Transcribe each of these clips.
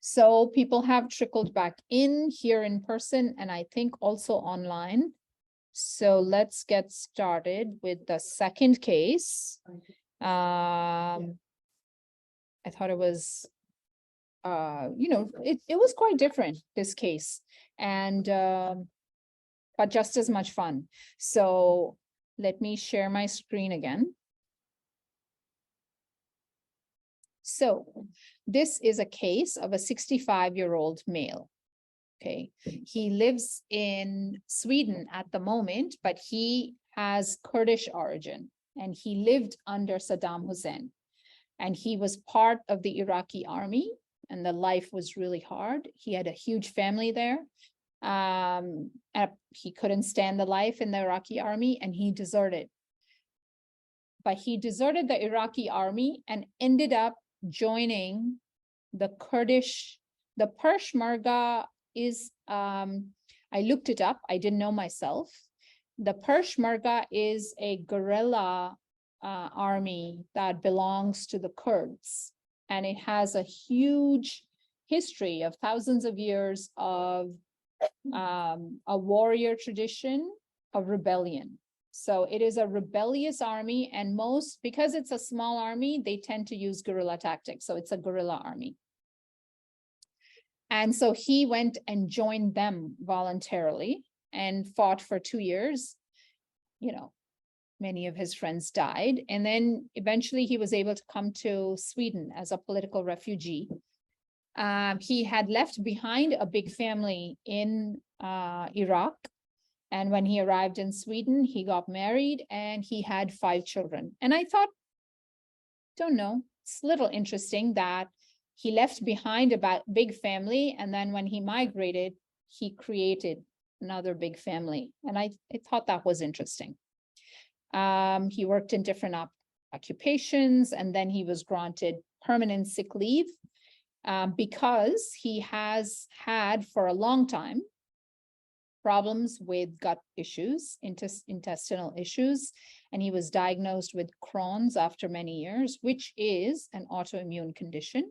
So people have trickled back in here in person and I think also online. So let's get started with the second case. I thought it was, it was quite different, this case, and but just as much fun. So let me share my screen again. So this is a case of a 65-year-old male. Okay, he lives in Sweden at the moment, but he has Kurdish origin and he lived under Saddam Hussein. And he was part of the Iraqi army and the life was really hard. He had a huge family there. He couldn't stand the life in the Iraqi army and he deserted. But he deserted the Iraqi army and ended up joining the Kurdish, the Peshmerga is, I looked it up, I didn't know myself. The Peshmerga is a guerrilla army that belongs to the Kurds. And it has a huge history of thousands of years of a warrior tradition of rebellion. So it is a rebellious army, and because it's a small army, they tend to use guerrilla tactics. So it's a guerrilla army. And so he went and joined them voluntarily and fought for 2 years. You know, many of his friends died. And then eventually he was able to come to Sweden as a political refugee. He had left behind a big family in Iraq. And when he arrived in Sweden, he got married and he had 5 children. And I thought, don't know, it's a little interesting that he left behind a big family. And then when he migrated, he created another big family. And I thought that was interesting. He worked in different occupations, and then he was granted permanent sick leave because he has had for a long time problems with gut issues, intestinal issues, and he was diagnosed with Crohn's after many years, which is an autoimmune condition.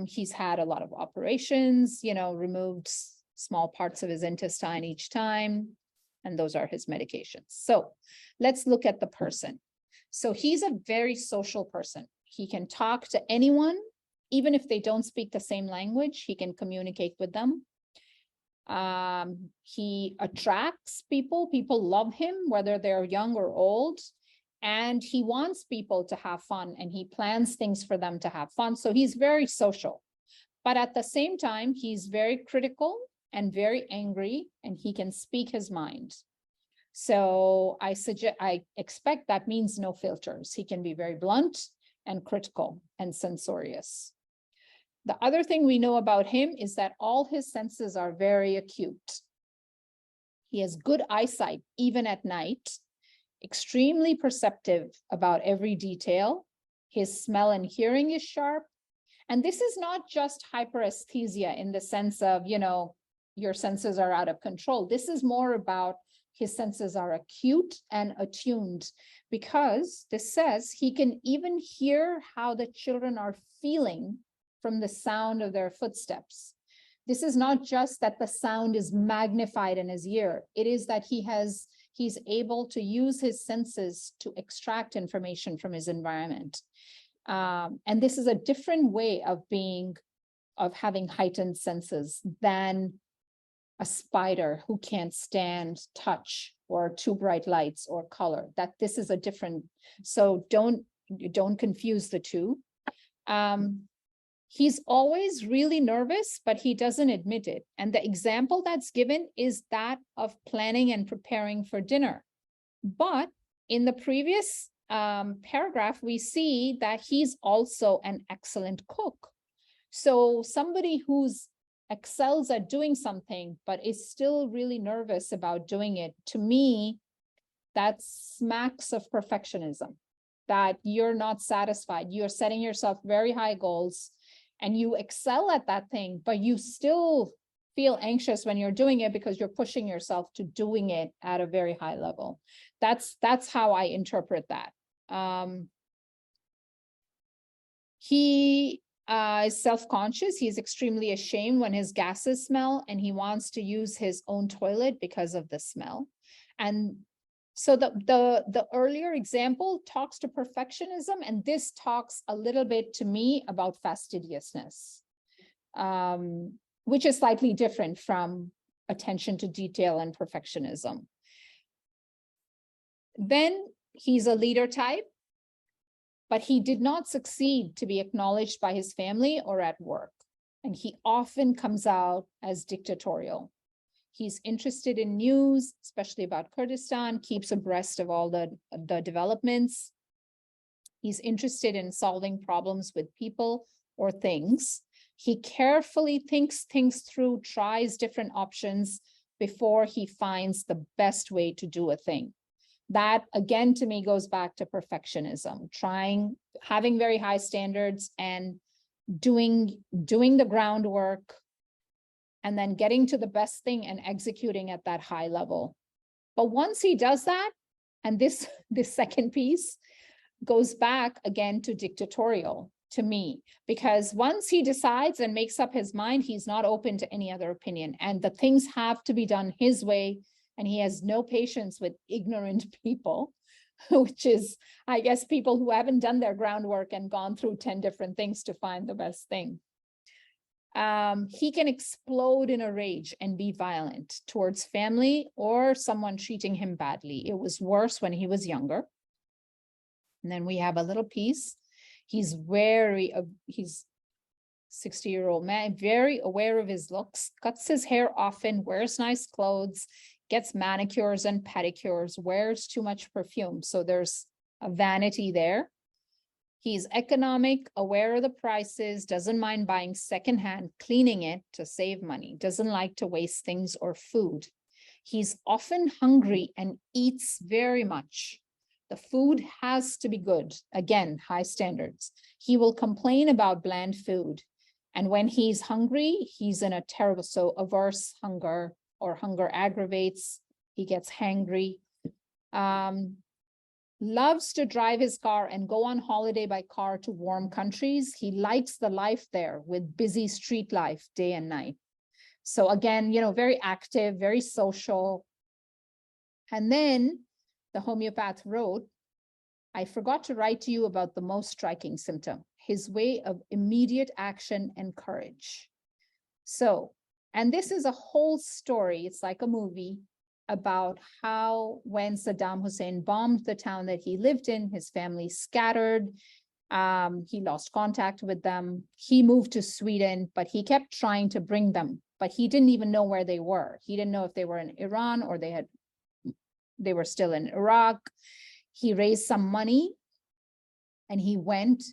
He's had a lot of operations, removed small parts of his intestine each time, and those are his medications. So let's look at the person. So he's a very social person. He can talk to anyone, even if they don't speak the same language, he can communicate with them. He attracts people. People love him, whether they're young or old. And he wants people to have fun and he plans things for them to have fun. So he's very social. But at the same time, he's very critical and very angry, and he can speak his mind. So I expect that means no filters. He can be very blunt and critical and censorious. The other thing we know about him is that all his senses are very acute. He has good eyesight, even at night, extremely perceptive about every detail. His smell and hearing is sharp. And this is not just hyperesthesia in the sense of, your senses are out of control. This is more about his senses are acute and attuned, because this says he can even hear how the children are feeling from the sound of their footsteps. This is not just that the sound is magnified in his ear. It is that he's able to use his senses to extract information from his environment. And this is a different way of having heightened senses than a spider who can't stand touch or too bright lights or color. That this is a different, so don't confuse the two. He's always really nervous, but he doesn't admit it. And the example that's given is that of planning and preparing for dinner. But in the previous paragraph, we see that he's also an excellent cook. So somebody who's excels at doing something, but is still really nervous about doing it, to me, that smacks of perfectionism, that you're not satisfied. You're setting yourself very high goals and you excel at that thing, but you still feel anxious when you're doing it because you're pushing yourself to doing it at a very high level. That's how I interpret that. He Is self-conscious. He's extremely ashamed when his gases smell, and he wants to use his own toilet because of the smell. And so the earlier example talks to perfectionism, and this talks a little bit to me about fastidiousness, which is slightly different from attention to detail and perfectionism. Then he's a leader type, but he did not succeed to be acknowledged by his family or at work. And he often comes out as dictatorial. He's interested in news, especially about Kurdistan, keeps abreast of all the developments. He's interested in solving problems with people or things. He carefully thinks things through, tries different options before he finds the best way to do a thing. That, again, to me, goes back to perfectionism, having very high standards and doing the groundwork and then getting to the best thing and executing at that high level. But once he does that, and this second piece goes back again to dictatorial to me, because once he decides and makes up his mind, he's not open to any other opinion, and the things have to be done his way. And he has no patience with ignorant people, which is, I guess, people who haven't done their groundwork and gone through 10 different things to find the best thing. He can explode in a rage and be violent towards family or someone treating him badly. It was worse when he was younger. And then we have a little piece. He's 60-year-old man, very aware of his looks, cuts his hair often, wears nice clothes, gets manicures and pedicures, wears too much perfume. So there's a vanity there. He's economic, aware of the prices, doesn't mind buying secondhand, cleaning it to save money, doesn't like to waste things or food. He's often hungry and eats very much. The food has to be good. Again, high standards. He will complain about bland food. And when he's hungry, he's in a terrible, so averse hunger, or hunger aggravates, he gets hangry. Loves to drive his car and go on holiday by car to warm countries. He likes the life there with busy street life day and night. So again, very active, very social. And then the homeopath wrote, I forgot to write to you about the most striking symptom, his way of immediate action and courage. So, and this is a whole story, it's like a movie, about how when Saddam Hussein bombed the town that he lived in, his family scattered, he lost contact with them. He moved to Sweden, but he kept trying to bring them, but he didn't even know where they were. He didn't know if they were in Iran or they were still in Iraq. He raised some money and he went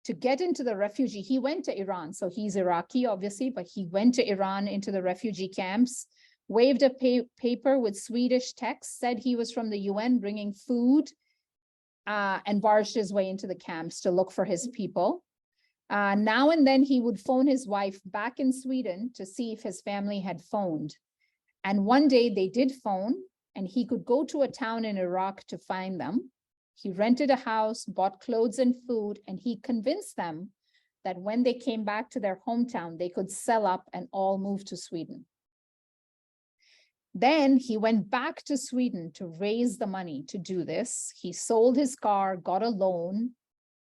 to get into the refugee. He went to Iran, so he's Iraqi, obviously, but he went to Iran into the refugee camps, waved a paper with Swedish text, said he was from the UN bringing food, and barged his way into the camps to look for his people. Now and then he would phone his wife back in Sweden to see if his family had phoned. And one day they did phone, and he could go to a town in Iraq to find them. He rented a house, bought clothes and food, and he convinced them that when they came back to their hometown, they could sell up and all move to Sweden. Then he went back to Sweden to raise the money to do this. He sold his car, got a loan,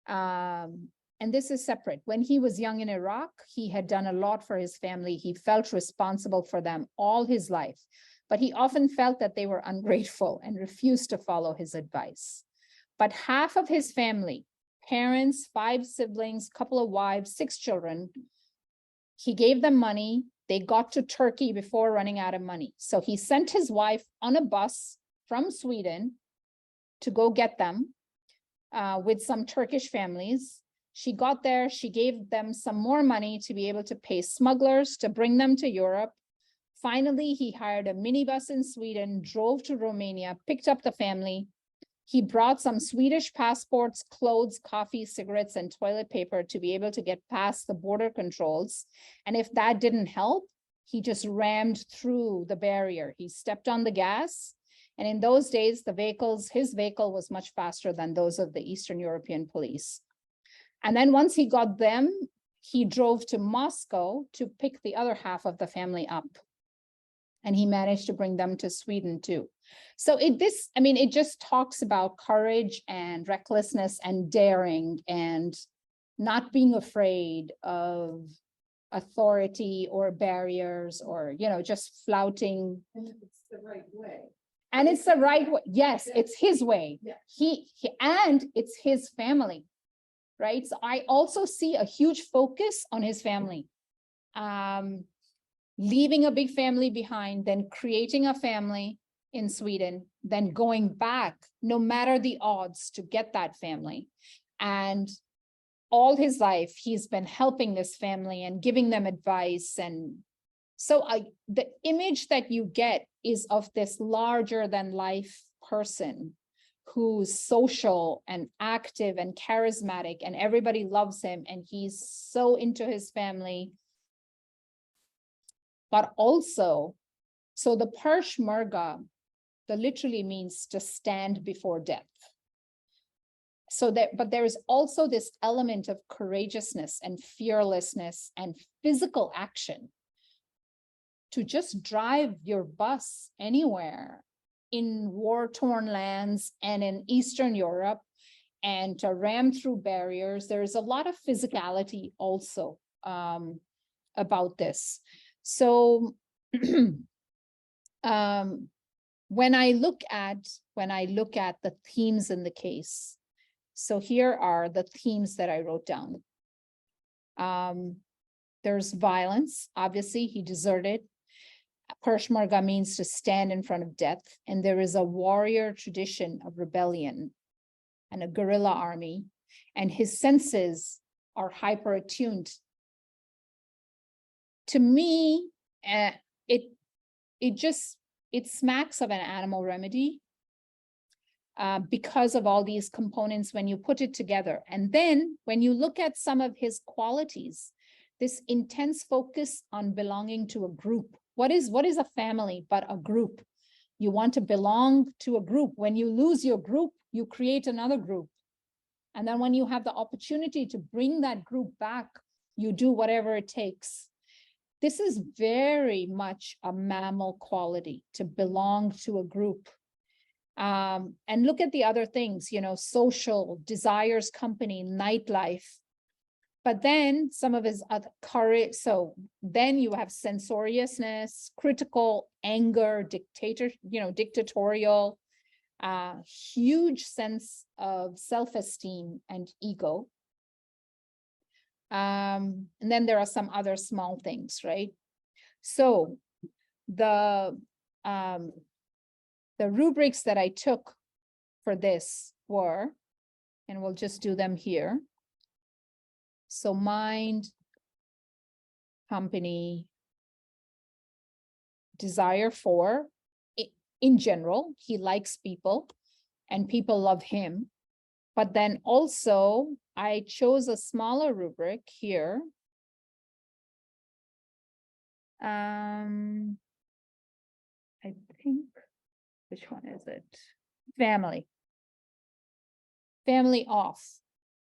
and this is separate. When he was young in Iraq, he had done a lot for his family. He felt responsible for them all his life, but he often felt that they were ungrateful and refused to follow his advice. But half of his family, parents, 5 siblings, couple of wives, 6 children, he gave them money. They got to Turkey before running out of money. So he sent his wife on a bus from Sweden to go get them with some Turkish families. She got there, she gave them some more money to be able to pay smugglers to bring them to Europe. Finally, he hired a minibus in Sweden, drove to Romania, picked up the family. He brought some Swedish passports, clothes, coffee, cigarettes, and toilet paper to be able to get past the border controls. And if that didn't help, he just rammed through the barrier. He stepped on the gas. And in those days, his vehicle was much faster than those of the Eastern European police. And then once he got them, he drove to Moscow to pick the other half of the family up. And he managed to bring them to Sweden too. So it just talks about courage and recklessness and daring and not being afraid of authority or barriers or, just flouting. And it's the right way. And it's the right way. Yes, it's his way. Yeah. He and it's his family, right? So I also see a huge focus on his family. Leaving a big family behind, then creating a family in Sweden, then going back, no matter the odds, to get that family. And all his life, he's been helping this family and giving them advice. And so the image that you get is of this larger than life person who's social and active and charismatic, and everybody loves him, and he's so into his family. But also, so the Peshmerga, that literally means to stand before death. So but there is also this element of courageousness and fearlessness and physical action to just drive your bus anywhere in war-torn lands and in Eastern Europe and to ram through barriers. There's a lot of physicality also about this. So when I look at the themes in the case, so here are the themes that I wrote down. There's violence. Obviously, he deserted. Peshmerga means to stand in front of death. And there is a warrior tradition of rebellion and a guerrilla army. And his senses are hyper attuned. To me, it smacks of an animal remedy because of all these components when you put it together. And then when you look at some of his qualities, this intense focus on belonging to a group. What is a family but a group? You want to belong to a group. When you lose your group, you create another group. And then when you have the opportunity to bring that group back, you do whatever it takes. This is very much a mammal quality, to belong to a group. And look at the other things, social, desires company, nightlife. But then some of his other courage, so then you have censoriousness, critical, anger, dictatorial, huge sense of self-esteem and ego. And then there are some other small things, right? So the rubrics that I took for this were, and we'll just do them here. So mind, company, desire for, in general, he likes people and people love him. But then also I chose a smaller rubric here. I think, which one is it? Family. Family off.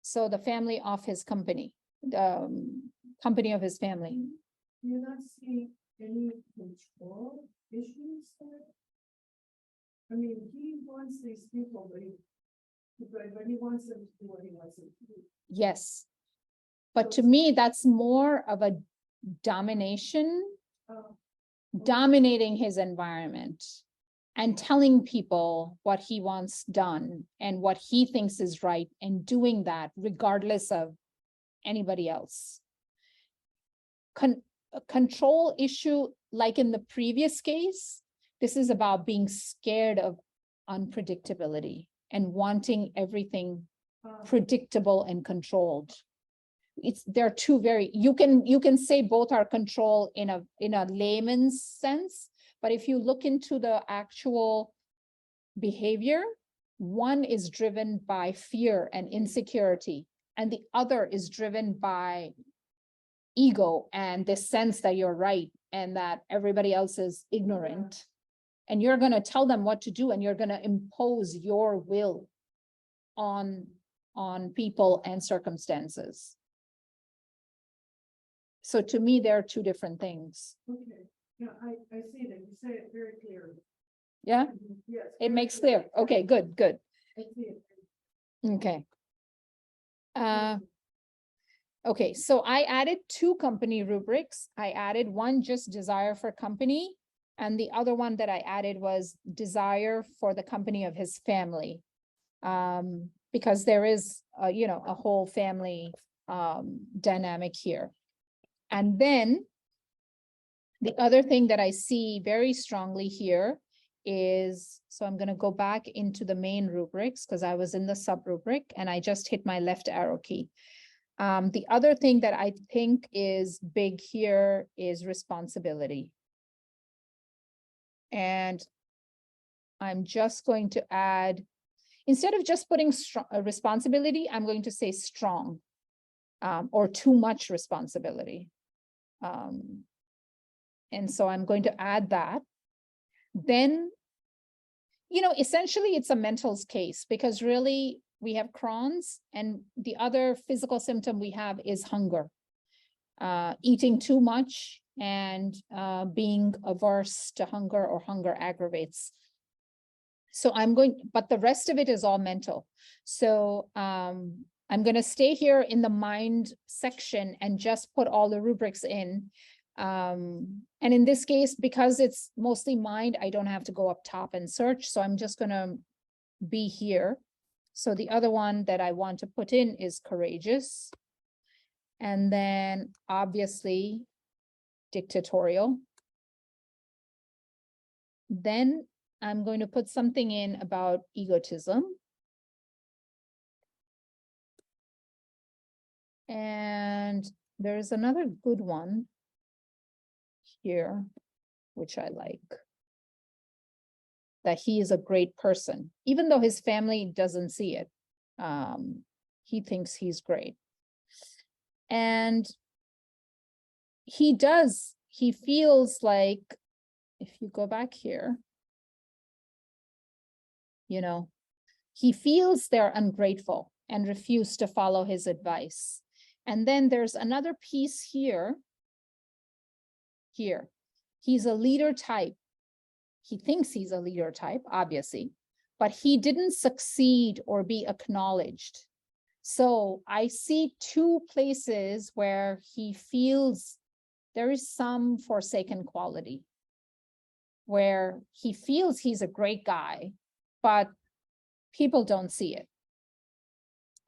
So the family of his company, the company of his family. You're not seeing any control issues there? I mean, he wants these people, but he wants them to do what he wants them to do. Yes. But to me, that's more of a domination, dominating his environment and telling people what he wants done and what he thinks is right, and doing that regardless of anybody else. Control issue, like in the previous case, this is about being scared of unpredictability and wanting everything predictable and controlled. They're two very, you can say both are control in a layman's sense, but if you look into the actual behavior, one is driven by fear and insecurity, and the other is driven by ego and this sense that you're right and that everybody else is ignorant. And you're going to tell them what to do, and you're going to impose your will on people and circumstances. So to me, there are two different things. Okay, yeah, I see that, you say it very clearly. Yeah, Yes. it very makes clear. Okay, good, good. I see it. Okay. Okay, so I added two company rubrics. I added one just desire for company, and the other one that I added was desire for the company of his family. Because there is, a whole family dynamic here. And then the other thing that I see very strongly here is, so I'm going to go back into the main rubrics because I was in the sub rubric and I just hit my left arrow key. The other thing that I think is big here is responsibility. And I'm just going to add, instead of just putting responsibility, I'm going to say strong, or too much responsibility. And so I'm going to add that. Then, essentially it's a mental's case because really we have Crohn's and the other physical symptom we have is hunger. Eating too much and being averse to hunger or hunger aggravates. So but the rest of it is all mental. So I'm going to stay here in the mind section and just put all the rubrics in. And in this case, because it's mostly mind, I don't have to go up top and search. So I'm just going to be here. So the other one that I want to put in is courageous. And then obviously dictatorial. Then I'm going to put something in about egotism. And there's another good one here, which I like. That he is a great person, even though his family doesn't see it. He thinks he's great. And he feels like, if you go back here, he feels they're ungrateful and refuse to follow his advice. And then there's another piece here. He's a leader type. He thinks he's a leader type, obviously, but he didn't succeed or be acknowledged. So I see two places where he feels there is some forsaken quality, where he feels he's a great guy, but people don't see it.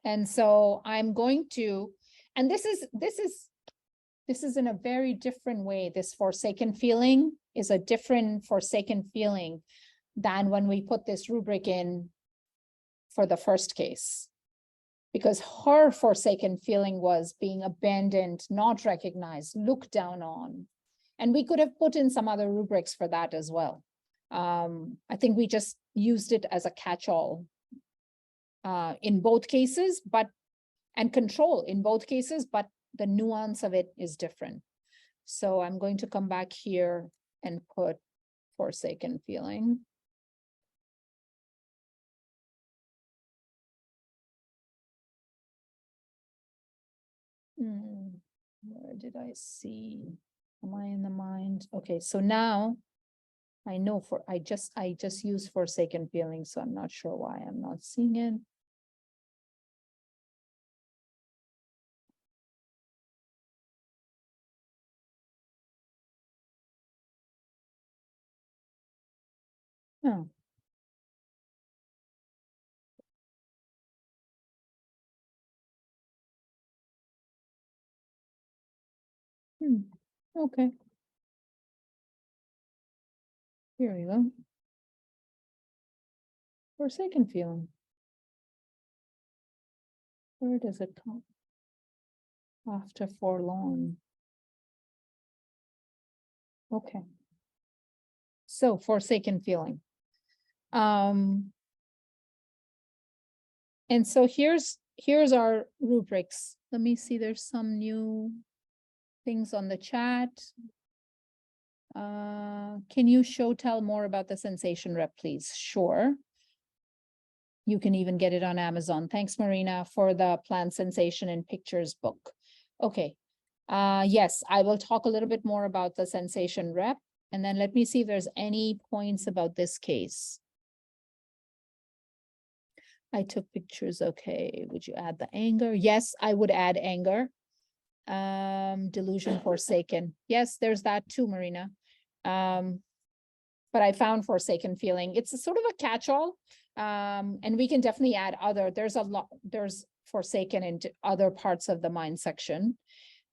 And so I'm going to, and this is in a very different way. This forsaken feeling is a different forsaken feeling than when we put this rubric in for the first case. Because her forsaken feeling was being abandoned, not recognized, looked down on. And we could have put in some other rubrics for that as well. I think we just used it as a catch-all in both cases, and control in both cases, but the nuance of it is different. So I'm going to come back here and put forsaken feeling. Where did I see? Am I in the mind? Okay, so now I know I just used forsaken feeling, so I'm not sure why I'm not seeing it. Oh. Okay. Here we go. Forsaken feeling. Where does it come? After forlorn. Okay. So forsaken feeling. And so here's our rubrics. Let me see, there's some new things on the chat. Can you tell more about the sensation rep, please? Sure. You can even get it on Amazon. Thanks, Marina, for the plant sensation and pictures book. Okay. Yes, I will talk a little bit more about the sensation rep. And then let me see if there's any points about this case. I took pictures. Okay. Would you add the anger? Yes, I would add anger. Delusion forsaken. Yes, there's that too, Marina. But I found forsaken feeling. It's a sort of a catch-all. And we can definitely add other. There's a lot, there's forsaken in other parts of the mind section.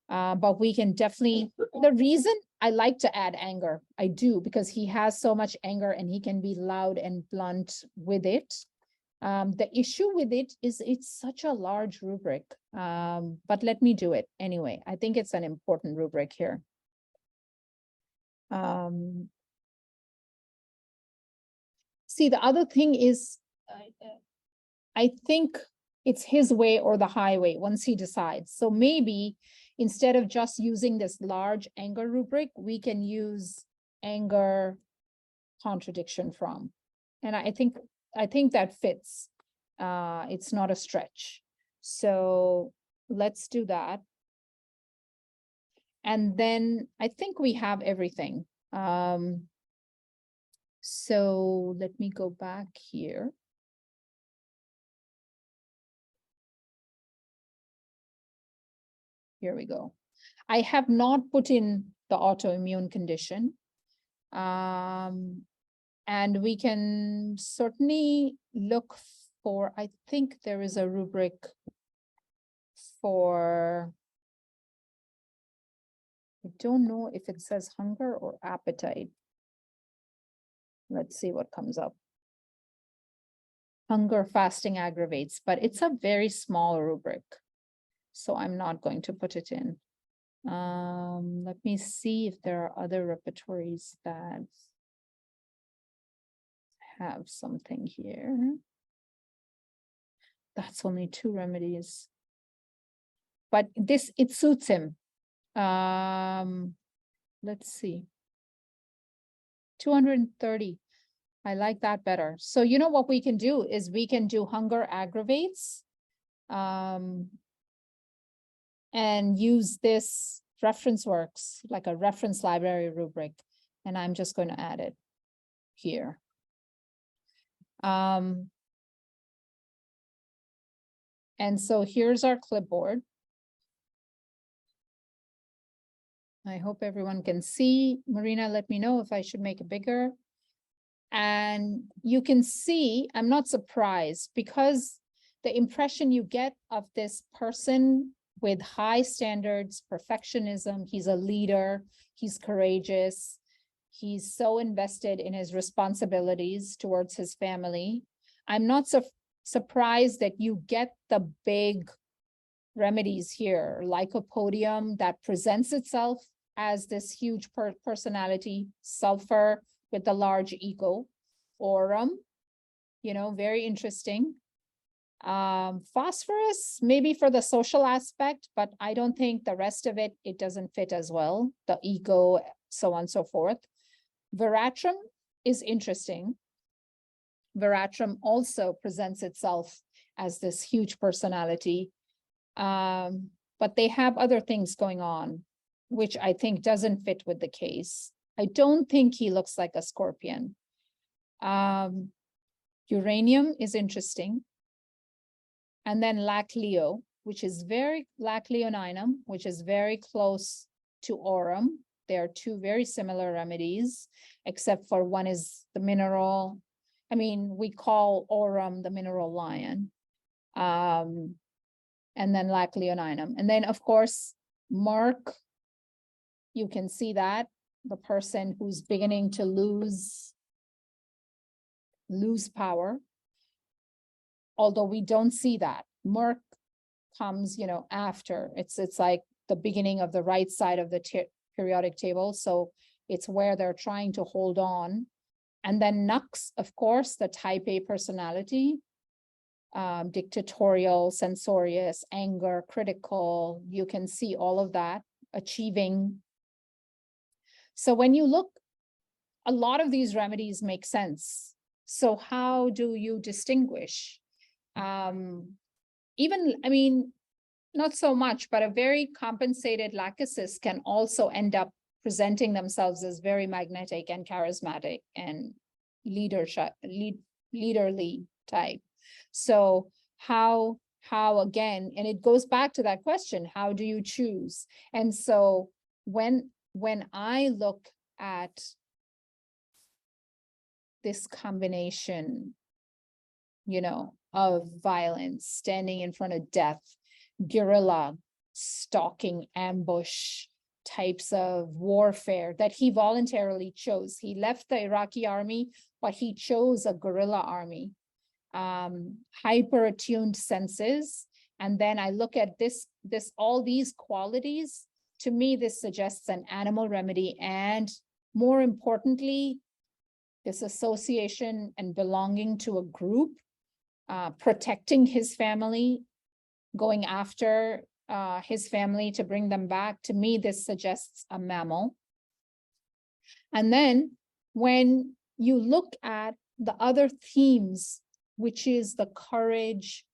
But we can definitely, the reason I like to add anger, I do, because he has so much anger and he can be loud and blunt with it. The issue with it is it's such a large rubric, but let me do it anyway. I think it's an important rubric here. See, the other thing is, I think it's his way or the highway once he decides. So maybe instead of just using this large anger rubric, we can use anger contradiction from. And I think that fits. It's not a stretch. So let's do that. And then I think we have everything. So let me go back here. Here we go. I have not put in the autoimmune condition. And we can certainly look for, I think there is a rubric for, I don't know if it says hunger or appetite. Let's see what comes up. Hunger fasting aggravates, but it's a very small rubric. So I'm not going to put it in. Let me see if there are other repertories that have something here. That's only 2 remedies. But this, it suits him. Let's see. 230. I like that better. So you know what we can do is we can do hunger aggravates. And use this reference works like a reference library rubric. And I'm just going to add it here. And so here's our clipboard. I hope everyone can see. Marina, let me know if I should make it bigger. And you can see, I'm not surprised because the impression you get of this person with high standards, perfectionism, he's a leader, he's courageous, he's so invested in his responsibilities towards his family. I'm not surprised that you get the big remedies here, lycopodium that presents itself as this huge personality, sulfur with the large ego, aurum, you know, very interesting. Phosphorus, maybe for the social aspect, but I don't think the rest of it, it doesn't fit as well. The ego, so on and so forth. Veratrum is interesting. Veratrum also presents itself as this huge personality. But they have other things going on, which I think doesn't fit with the case. I don't think he looks like a scorpion. Uranium is interesting. And then Lacleo, which is Lacleoninum, which is very close to aurum. They are 2 very similar remedies, except for one is the mineral. I mean, we call aurum the mineral lion. And then Lacleoninum. And then, of course, Mark, you can see that, the person who's beginning to lose power. Although we don't see that. Merc comes, you know, after. It's like the beginning of the right side of the periodic table. So it's where they're trying to hold on. And then Nux, of course, the type A personality, dictatorial, censorious, anger, critical. You can see all of that, achieving. So when you look, a lot of these remedies make sense. So how do you distinguish? Even, I mean, not so much, but a very compensated lachesis can also end up presenting themselves as very magnetic and charismatic and leaderly type. So how again, and it goes back to that question, how do you choose? And so when I look at this combination, you know, of violence, standing in front of death, guerrilla, stalking, ambush types of warfare that he voluntarily chose. He left the Iraqi army, but he chose a guerrilla army, hyper attuned senses. And then I look at all these qualities. To me, this suggests an animal remedy, and more importantly, this association and belonging to a group, protecting his family, going after his family to bring them back. To me, this suggests a mammal. And then when you look at the other themes, which is the courage,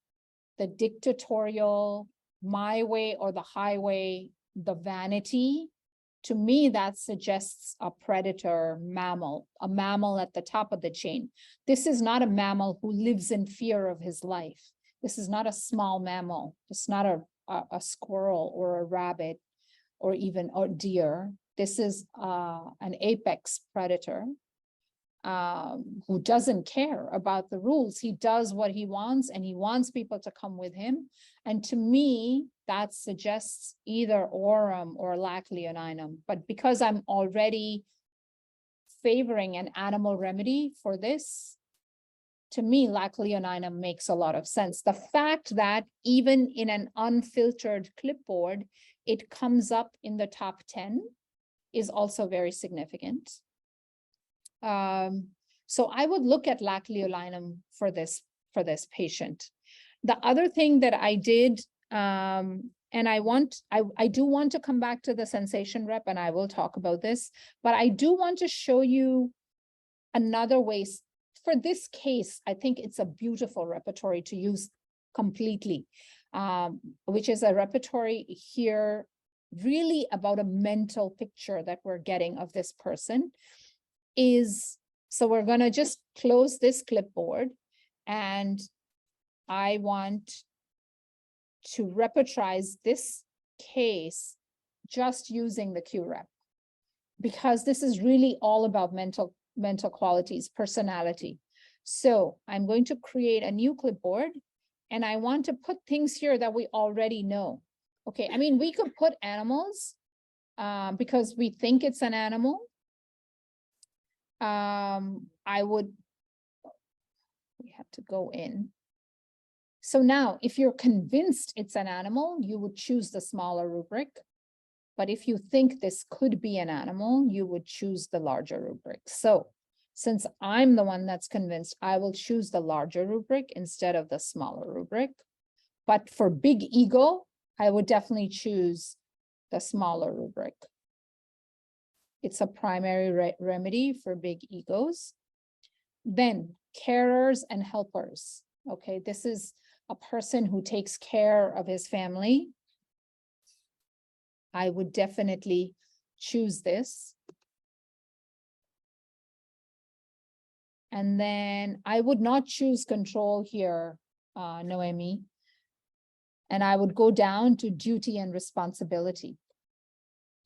the dictatorial, my way or the highway, the vanity, to me, that suggests a predator mammal, a mammal at the top of the chain. This is not a mammal who lives in fear of his life. This is not a small mammal. It's not a squirrel or a rabbit or even a deer. This is an apex predator who doesn't care about the rules. He does what he wants, and he wants people to come with him. And to me, that suggests either aurum or lac leoninum. But because I'm already favoring an animal remedy for this, to me, lac leoninum makes a lot of sense. The fact that even in an unfiltered clipboard, it comes up in the top 10 is also very significant. So I would look at lac leoninum for this patient. The other thing that I did, and I do want to come back to the sensation rep, and I will talk about this, but I do want to show you another way. For this case, I think it's a beautiful repertory to use completely, which is a repertory here really about a mental picture that we're getting of this person. So we're going to just close this clipboard, and I want to repertorize this case just using the QRep, because this is really all about mental qualities, personality. So I'm going to create a new clipboard, and I want to put things here that we already know. Okay, I mean, we could put animals because we think it's an animal. We have to go in. So now, if you're convinced it's an animal, you would choose the smaller rubric. But if you think this could be an animal, you would choose the larger rubric. So since I'm the one that's convinced, I will choose the larger rubric instead of the smaller rubric. But for big ego, I would definitely choose the smaller rubric. It's a primary remedy for big egos. Then carers and helpers. Okay, this is a person who takes care of his family. I would definitely choose this. And then I would not choose control here, Noemi. And I would go down to duty and responsibility.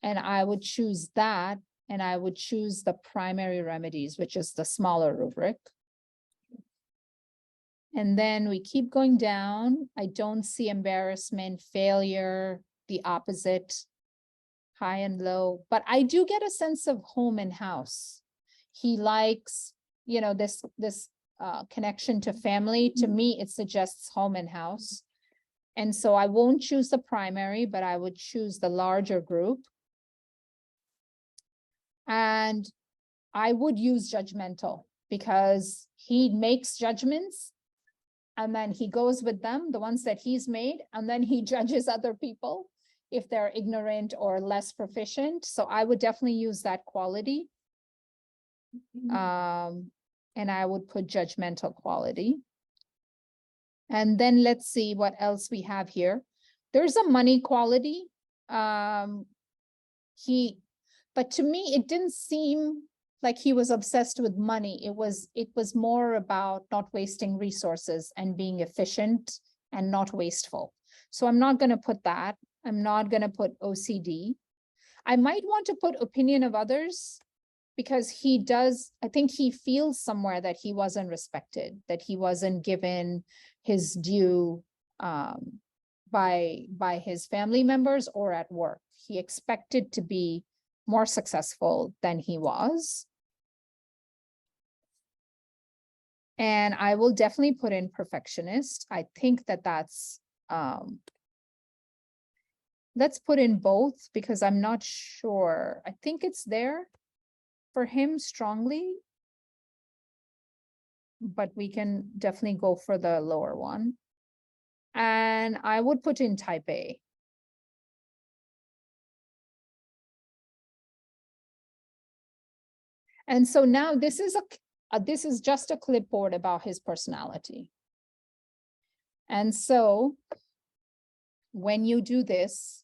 And I would choose that, and I would choose the primary remedies, which is the smaller rubric. And then we keep going down. I don't see embarrassment, failure, the opposite, high and low, but I do get a sense of home and house. He likes, you know, this connection to family. To me, it suggests home and house. And so I won't choose the primary, but I would choose the larger group. And I would use judgmental because he makes judgments and then he goes with them, the ones that he's made, and then he judges other people if they're ignorant or less proficient. So I would definitely use that quality. And I would put judgmental quality. And then let's see what else we have here. there's a money quality. But to me, it didn't seem like he was obsessed with money. It was more about not wasting resources and being efficient and not wasteful. So I'm not going to put that. I'm not going to put OCD. I might want to put opinion of others, because I think he feels somewhere that he wasn't respected, that he wasn't given his due by his family members or at work. He expected to be more successful than he was. And I will definitely put in perfectionist. I think that's, let's put in both, because I'm not sure. I think it's there for him strongly, but we can definitely go for the lower one. And I would put in type A. And so now this is just a clipboard about his personality. And so when you do this,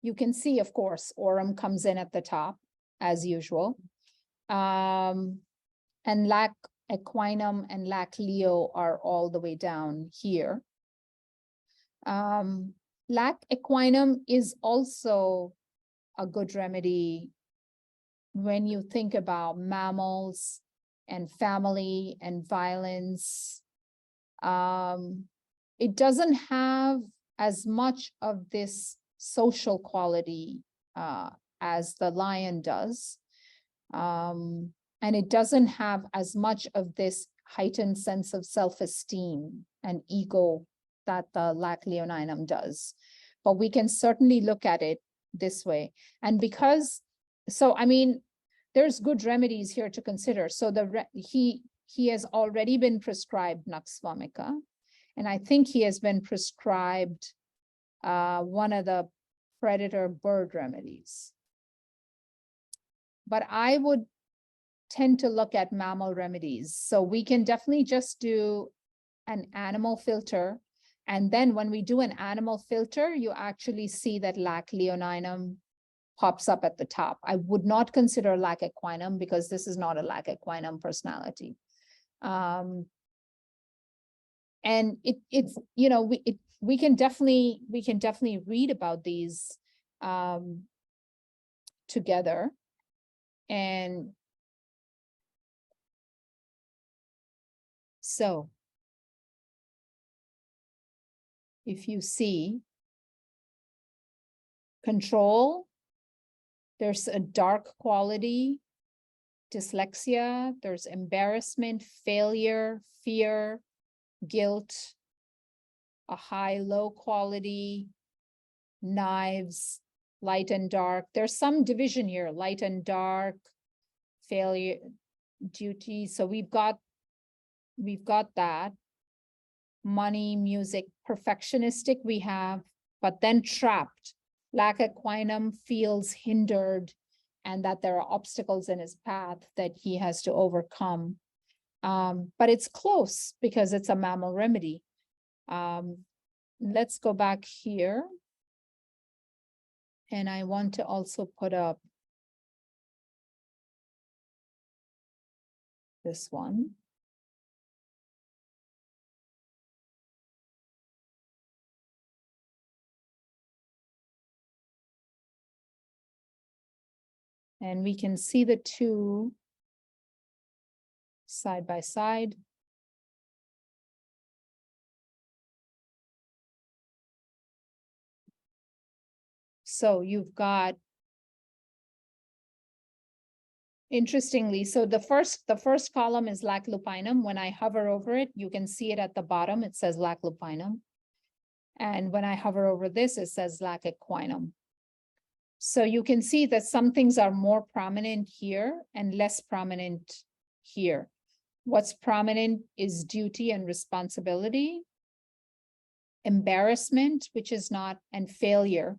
you can see, of course, Aurum comes in at the top as usual. And lac equinum and lac Leo are all the way down here. Lac equinum is also a good remedy when you think about mammals and family and violence. It doesn't have as much of this social quality as the lion does. And it doesn't have as much of this heightened sense of self-esteem and ego that the lac leoninum does. But we can certainly look at it this way. And I mean, there's good remedies here to consider. So he has already been prescribed Nux vomica, and I think he has been prescribed one of the predator bird remedies. But I would tend to look at mammal remedies. So we can definitely just do an animal filter. And then when we do an animal filter, you actually see that lac leoninum pops up at the top. I would not consider lac equinum, because this is not a lac equinum personality. And it's, you know, we can definitely read about these together. And so if you see control, there's a dark quality, dyslexia, there's embarrassment, failure, fear, guilt, a high-low quality, knives, light and dark. There's some division here, light and dark, failure, duty. So we've got that. Money, music, perfectionistic we have, but then trapped. Lac equinum feels hindered, and that there are obstacles in his path that he has to overcome. But it's close because it's a mammal remedy. Let's go back here. And I want to also put up this one. And we can see the two side by side. So you've got, interestingly, so the first column is lac lupinum. When I hover over it, you can see it at the bottom. It says lac lupinum. And when I hover over this, it says lac equinum. So you can see that some things are more prominent here and less prominent here. What's prominent is duty and responsibility, embarrassment, which is not, and failure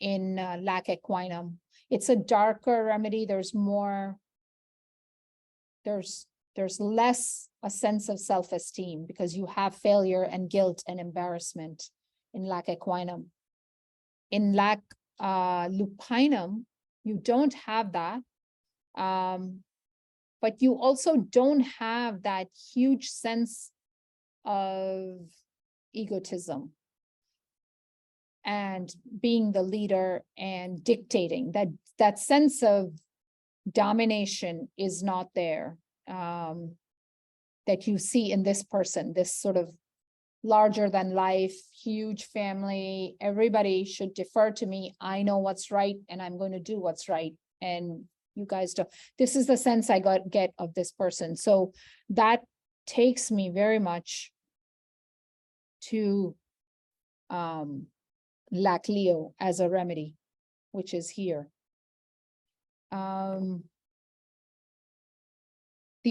in lac equinum. It's a darker remedy. There's more, there's less a sense of self-esteem because you have failure and guilt and embarrassment. in lac equinum. In lac lupinum, you don't have that. But you also don't have that huge sense of egotism and being the leader and dictating. That sense of domination is not there, that you see in this person, this sort of larger than life, huge family, everybody should defer to me. I know what's right and I'm going to do what's right. And you guys don't. This is the sense I get of this person. So that takes me very much to lac Leo as a remedy, which is here. The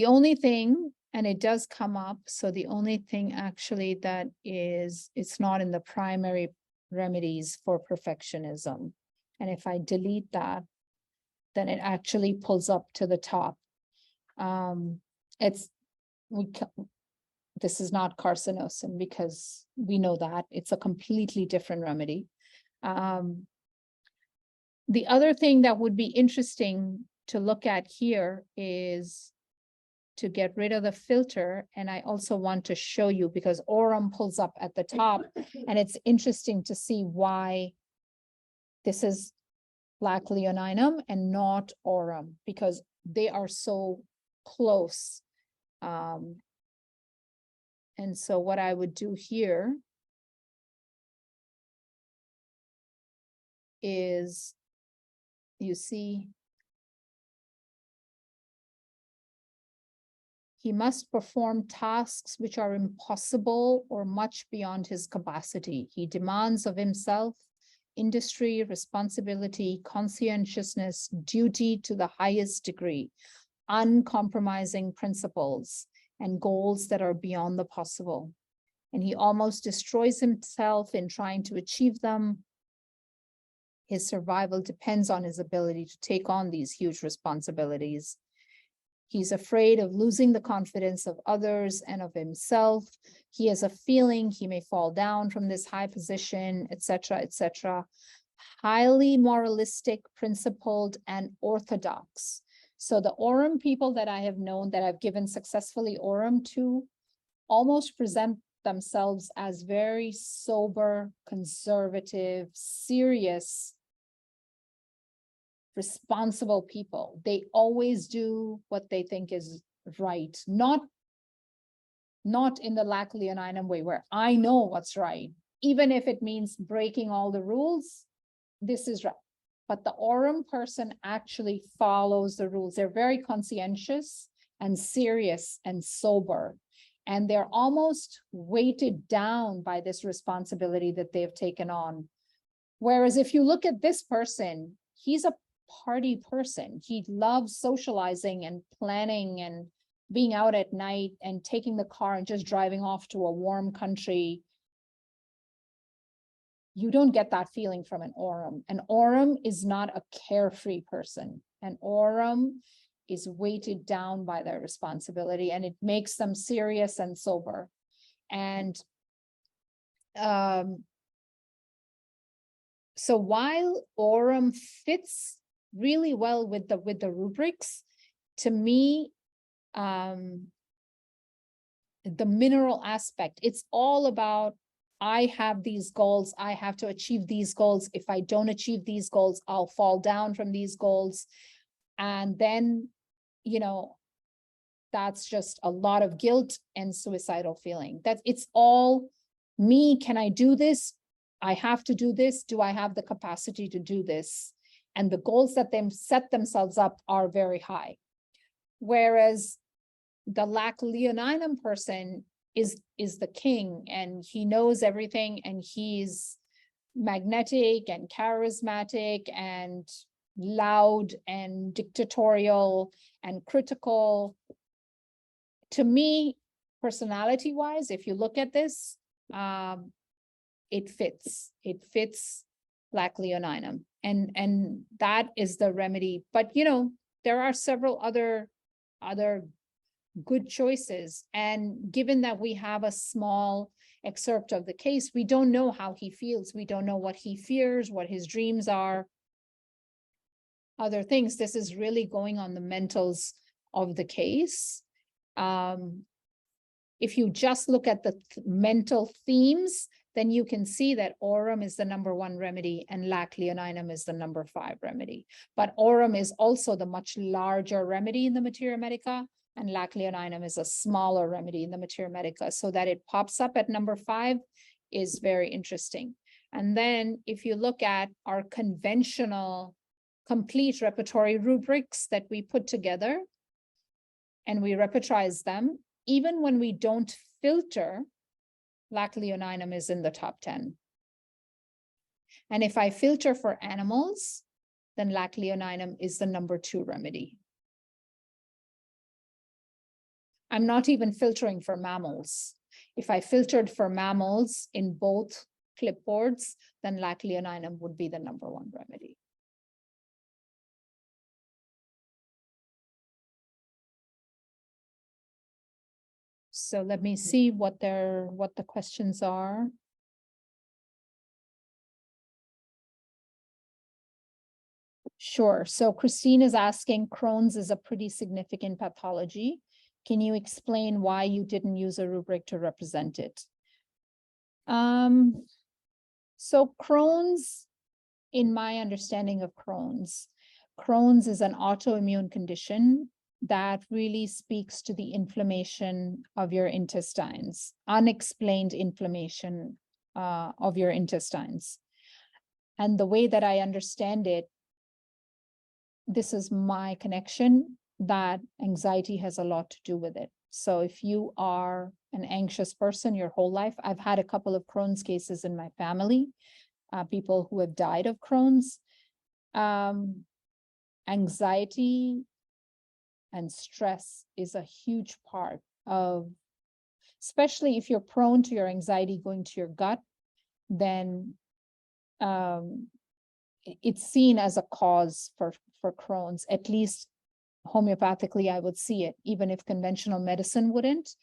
only thing, and it does come up, so the only thing actually that is, it's not in the primary remedies for perfectionism. And if I delete that, then it actually pulls up to the top. This is not carcinosin because we know that it's a completely different remedy. The other thing that would be interesting to look at here is to get rid of the filter. And I also want to show you, because aurum pulls up at the top, and it's interesting to see why this is lac leoninum and not aurum, because they are so close. And so what I would do here is, you see, he must perform tasks which are impossible or much beyond his capacity. He demands of himself industry, responsibility, conscientiousness, duty to the highest degree, uncompromising principles, and goals that are beyond the possible. And he almost destroys himself in trying to achieve them. His survival depends on his ability to take on these huge responsibilities. He's afraid of losing the confidence of others and of himself. He has a feeling he may fall down from this high position, etc., etc. Highly moralistic, principled, and orthodox. So the aurum people that I have known that I've given successfully aurum to almost present themselves as very sober, conservative, serious, responsible people. They always do what they think is right, not in the lac leoninum way where I know what's right, even if it means breaking all the rules, this is right. But the aurum person actually follows the rules. They're very conscientious and serious and sober, and they're almost weighted down by this responsibility that they've taken on. Whereas if you look at this person, he's a party person. He loves socializing and planning and being out at night and taking the car and just driving off to a warm country. You don't get that feeling from an aurum. An aurum is not a carefree person. An aurum is weighted down by their responsibility, and it makes them serious and sober. And so while aurum fits really well with the rubrics, to me, the mineral aspect, it's all about, I have these goals, I have to achieve these goals. If I don't achieve these goals, I'll fall down from these goals. And then, you know, that's just a lot of guilt and suicidal feeling. That it's all me. Can I do this? I have to do this. Do I have the capacity to do this? And the goals that they set themselves up are very high. Whereas the lac leoninum person is the king, and he knows everything, and he's magnetic and charismatic and loud and dictatorial and critical. To me, personality wise, if you look at this, it fits lac leoninum, and that is the remedy. But you know, there are several other good choices. And given that we have a small excerpt of the case, we don't know how he feels. We don't know what he fears, what his dreams are, other things. This is really going on the mentals of the case. If you just look at the mental themes, then you can see that aurum is the #1 remedy and lac leoninum is the #5 remedy. But aurum is also the much larger remedy in the materia medica, and lac leoninum is a smaller remedy in the materia medica. So that it pops up at #5 is very interesting. And then if you look at our conventional complete repertory rubrics that we put together and we repertorize them, even when we don't filter, lac leoninum is in the top 10. And if I filter for animals, then lac leoninum is the #2 remedy. I'm not even filtering for mammals. If I filtered for mammals in both clipboards, then lac leoninum would be the #1 remedy. So let me see what the questions are. Sure. So Christine is asking, Crohn's is a pretty significant pathology. Can you explain why you didn't use a rubric to represent it? So Crohn's, in my understanding of Crohn's is an autoimmune condition that really speaks to the inflammation of your intestines, unexplained inflammation of your intestines. And the way that I understand it, this is my connection, that anxiety has a lot to do with it. So if you are an anxious person your whole life, I've had a couple of Crohn's cases in my family, people who have died of Crohn's. Anxiety and stress is a huge part of, especially if you're prone to your anxiety going to your gut, then it's seen as a cause for Crohn's. At least homeopathically, I would see it, even if conventional medicine wouldn't.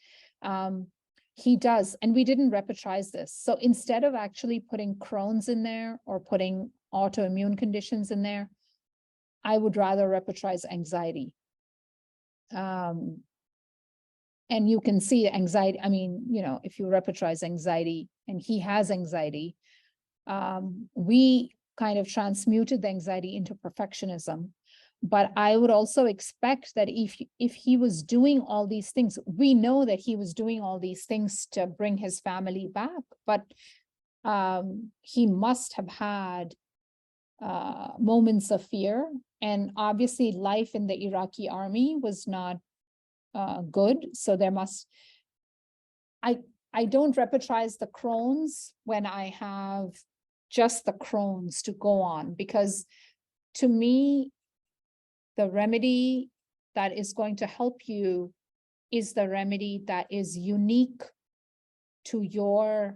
He does, and we didn't repertorize this. So instead of actually putting Crohn's in there or putting autoimmune conditions in there, I would rather repertorize anxiety. And you can see anxiety. I mean, you know, if you repertorize anxiety and he has anxiety, we kind of transmuted the anxiety into perfectionism. But I would also expect that if he was doing all these things, we know that he was doing all these things to bring his family back, but he must have had moments of fear. And obviously life in the Iraqi army was not good. So there must, I don't repertorize the Crohn's when I have just the Crohn's to go on, because to me, the remedy that is going to help you is the remedy that is unique to your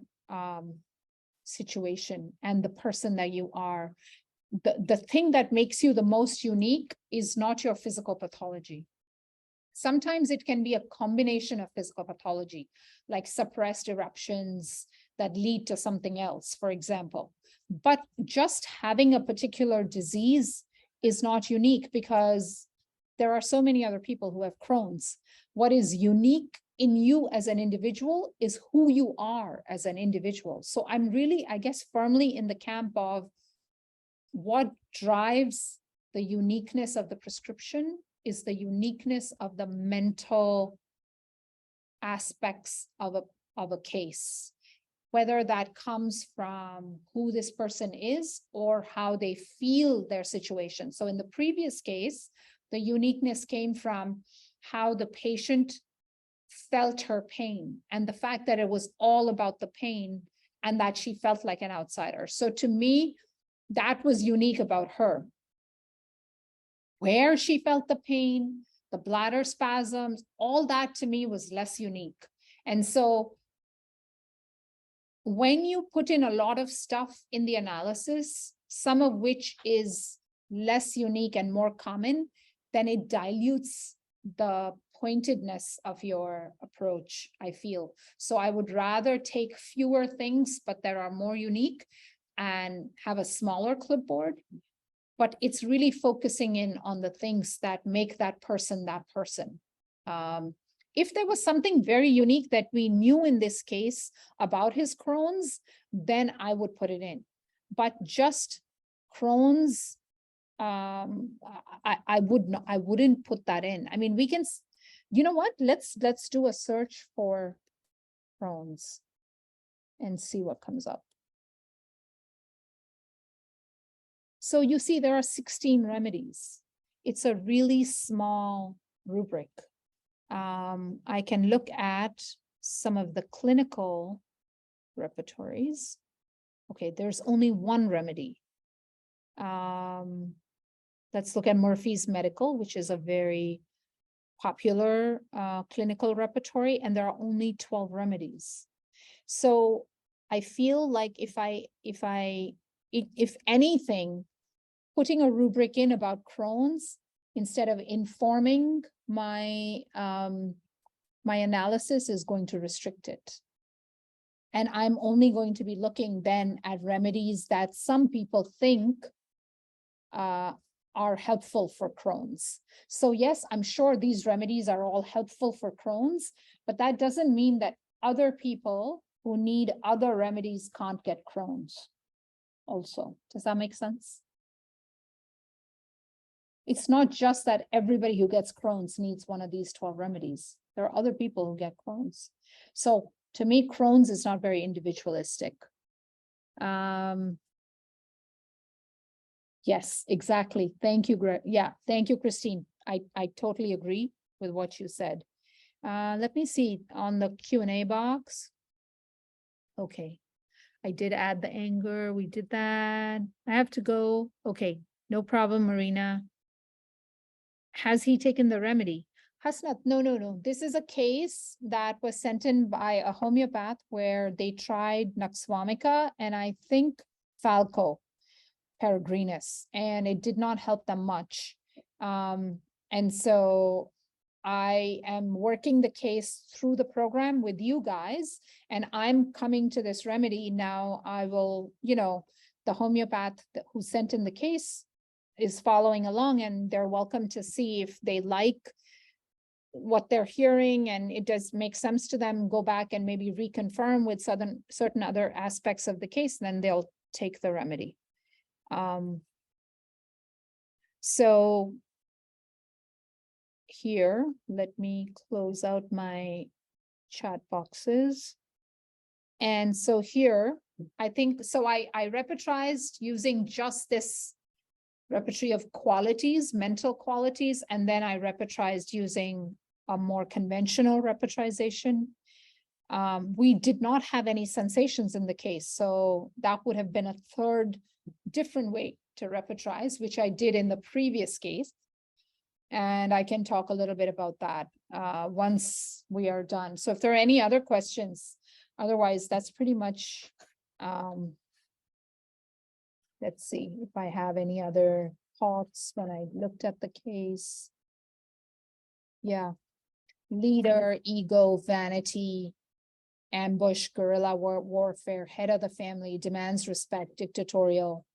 situation and the person that you are. The thing that makes you the most unique is not your physical pathology. Sometimes it can be a combination of physical pathology, like suppressed eruptions that lead to something else, for example. But just having a particular disease is not unique, because there are so many other people who have Crohn's. What is unique in you as an individual is who you are as an individual. So I'm really, I guess, firmly in the camp of what drives the uniqueness of the prescription is the uniqueness of the mental aspects of a case, whether that comes from who this person is or how they feel their situation. So in the previous case, the uniqueness came from how the patient felt her pain and the fact that it was all about the pain and that she felt like an outsider. So to me, that was unique about her. Where she felt the pain, the bladder spasms, all that to me was less unique. And so when you put in a lot of stuff in the analysis, some of which is less unique and more common, then it dilutes the pointedness of your approach, I feel. So I would rather take fewer things, but that are more unique, and have a smaller clipboard. But it's really focusing in on the things that make that person that person. If there was something very unique that we knew in this case about his Crohn's, then I would put it in. But just Crohn's, I wouldn't put that in. I mean, we can, you know what? Let's do a search for Crohn's and see what comes up. So you see, there are 16 remedies. It's a really small rubric. I can look at some of the clinical repertories. Okay, there's only one remedy. Let's look at Murphy's Medical, which is a very popular clinical repertory, and there are only 12 remedies. So I feel like if anything, putting a rubric in about Crohn's instead of informing my my analysis is going to restrict it. And I'm only going to be looking then at remedies that some people think are helpful for Crohn's. So yes, I'm sure these remedies are all helpful for Crohn's, but that doesn't mean that other people who need other remedies can't get Crohn's also. Does that make sense? It's not just that everybody who gets Crohn's needs one of these 12 remedies. There are other people who get Crohn's. So to me, Crohn's is not very individualistic. Yes, exactly. Thank you. Yeah, thank you, Christine. I totally agree with what you said. Let me see on the Q&A box. Okay, I did add the anger. We did that. I have to go. Okay, no problem, Marina. Has he taken the remedy? Hasnat, no. This is a case that was sent in by a homeopath where they tried Naxwamica and I think Falco peregrinus, and it did not help them much. And so I am working the case through the program with you guys, and I'm coming to this remedy now. I will, the homeopath who sent in the case is following along, and they're welcome to see if they like what they're hearing and it does make sense to them, go back and maybe reconfirm with certain other aspects of the case, then they'll take the remedy. So here, let me close out my chat boxes. And so here, I think, so I repertorized using just this repertory of qualities, mental qualities, and then I repertorized using a more conventional repertorization. We did not have any sensations in the case, so that would have been a third different way to repertorize, which I did in the previous case. And I can talk a little bit about that once we are done. So if there are any other questions, otherwise that's pretty much, let's see if I have any other thoughts when I looked at the case. Yeah, leader, ego, vanity, ambush, guerrilla warfare, head of the family, demands respect, dictatorial.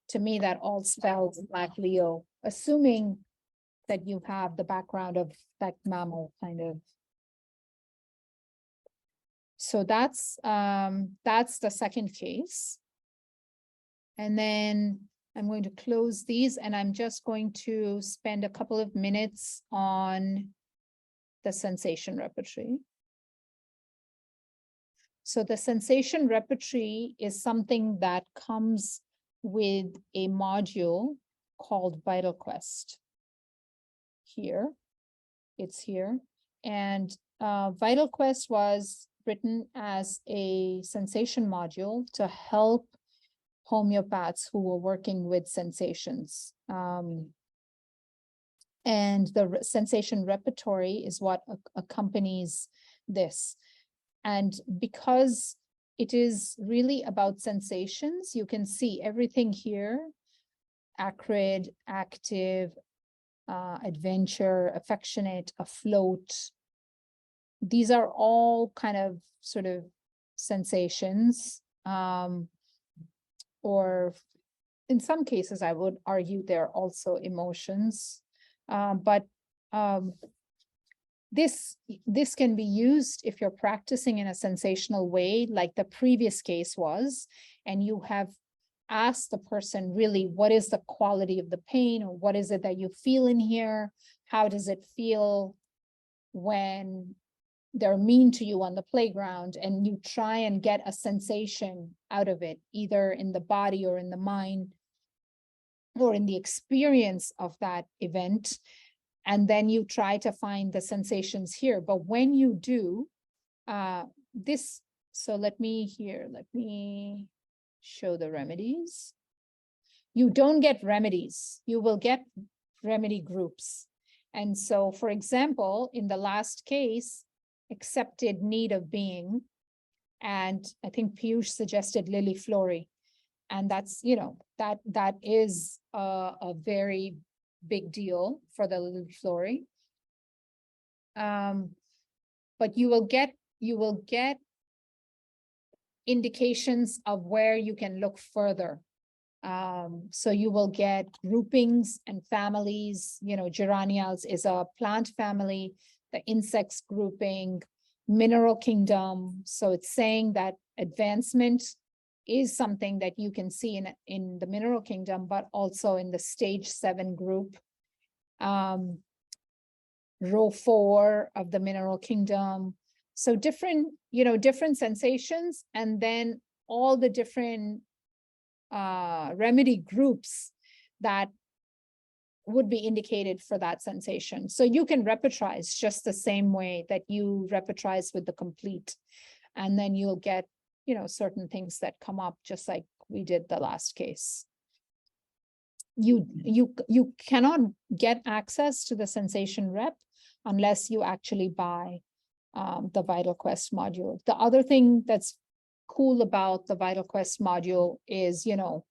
To me, that all spells Black Leo, assuming that you have the background of that mammal kind of. So that's the second case. And then I'm going to close these, and I'm just going to spend a couple of minutes on the sensation repertory. So the sensation repertory is something that comes with a module called Vital Quest. Here, it's here. And Vital Quest was written as a sensation module to help homeopaths who were working with sensations. And the sensation repertory is what accompanies this. And because it is really about sensations, you can see everything here: acrid, active, adventure, affectionate, afloat. These are all kind of sort of sensations, or in some cases, I would argue they're also emotions. But this can be used if you're practicing in a sensational way, like the previous case was, and you have asked the person really, what is the quality of the pain, or what is it that you feel in here? How does it feel when they're mean to you on the playground? And you try and get a sensation out of it, either in the body or in the mind, or in the experience of that event. And then you try to find the sensations here. But when you do this, so let me show the remedies. You don't get remedies, you will get remedy groups. And so, for example, in the last case, accepted need of being, and I think Piyush suggested Lily Flory. And that's, you know, that is a very big deal for the Lily Flory. But you will get indications of where you can look further. So you will get groupings and families. You know, geranials is a plant family, the insects grouping, mineral kingdom. So it's saying that advancement is something that you can see in the mineral kingdom, but also in the stage 7 group. Row 4 of the mineral kingdom. So different, you know, different sensations, and then all the different remedy groups that would be indicated for that sensation. So you can repertorize just the same way that you repertorize with the complete, and then you'll get, you know, certain things that come up, just like we did the last case. You cannot get access to the sensation rep unless you actually buy the Vital Quest module. The other thing that's cool about the Vital Quest module is, you know,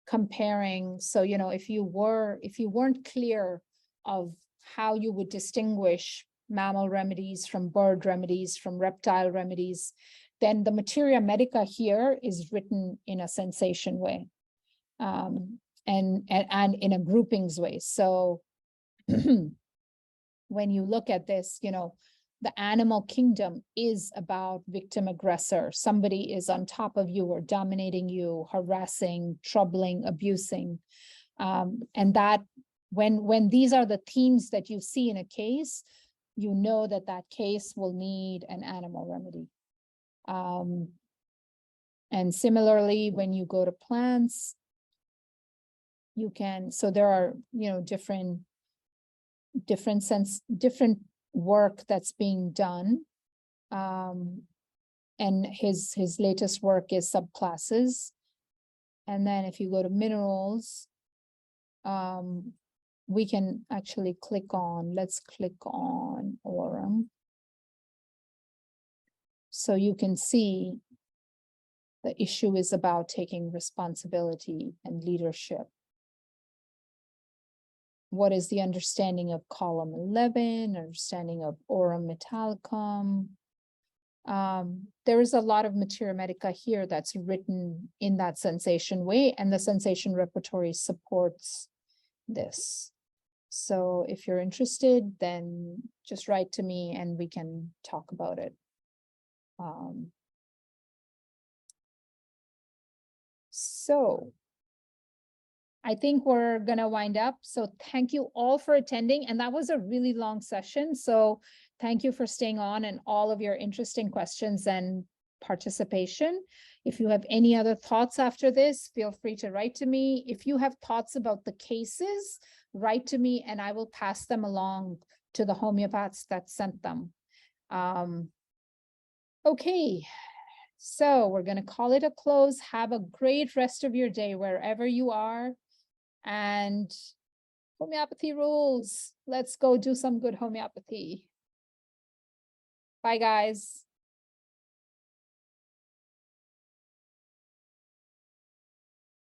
comparing. So, you know, if you weren't clear of how you would distinguish mammal remedies from bird remedies, from reptile remedies, then the Materia Medica here is written in a sensation way, and in a groupings way. So when you look at this, you know, the animal kingdom is about victim aggressor. Somebody is on top of you or dominating you, harassing, troubling, abusing. And that when these are the themes that you see in a case, you know that that case will need an animal remedy. And similarly, when you go to plants, you can, so there are, you know, different work that's being done. And his latest work is subclasses. And then if you go to minerals, we can actually click on, let's click on Aurum. So you can see the issue is about taking responsibility and leadership. What is the understanding of column 11, understanding of Aurum Metallicum? There is a lot of Materia Medica here that's written in that sensation way, and the sensation repertory supports this. So if you're interested, then just write to me and we can talk about it. So I think we're gonna wind up. So thank you all for attending. And that was a really long session. So thank you for staying on and all of your interesting questions and participation. If you have any other thoughts after this, feel free to write to me. If you have thoughts about the cases, write to me and I will pass them along to the homeopaths that sent them. Okay. So we're going to call it a close. Have a great rest of your day wherever you are. And homeopathy rules. Let's go do some good homeopathy. Bye, guys.